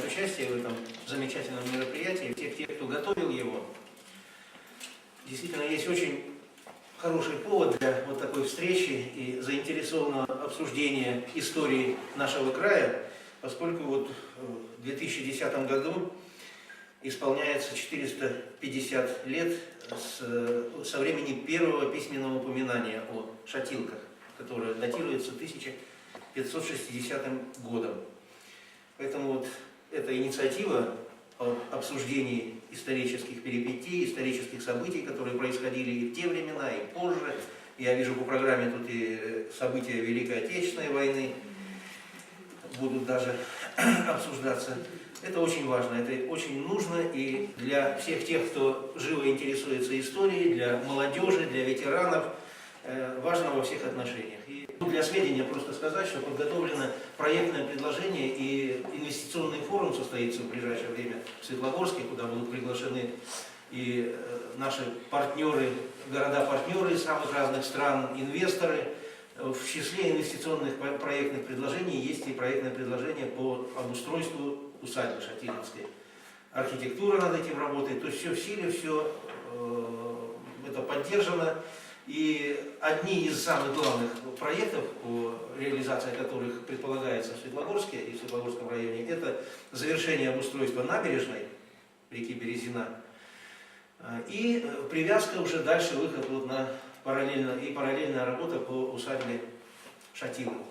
участие в этом замечательном мероприятии, те, кто готовил его. Действительно, есть очень хороший повод для вот такой встречи и заинтересованного обсуждения истории нашего края, поскольку вот в 2010 году исполняется 450 лет со времени первого письменного упоминания о шатилках, которое датируется 1560 годом. Поэтому вот эта инициатива о обсуждении исторических перипетий, исторических событий, которые происходили и в те времена, и позже. Я вижу по программе тут и события Великой Отечественной войны будут даже обсуждаться. Это очень важно, это очень нужно и для всех тех, кто живо интересуется историей, для молодежи, для ветеранов, важно во всех отношениях. И для сведения просто сказать, что подготовлено проектное предложение и инвестиционный форум состоится в ближайшее время в Светлогорске, куда будут приглашены и наши партнеры, города-партнеры из самых разных стран, инвесторы. В числе инвестиционных проектных предложений есть и проектное предложение по обустройству усадьбы Шатилинской. Архитектура над этим работает, то есть все в силе, все это поддержано. И одни из самых главных проектов, по реализации которых предполагается в Светлогорске и в Светлогорском районе, это завершение обустройства набережной реки Березина и привязка уже дальше, выход вот на параллельная работа по усадьбе Шатилова.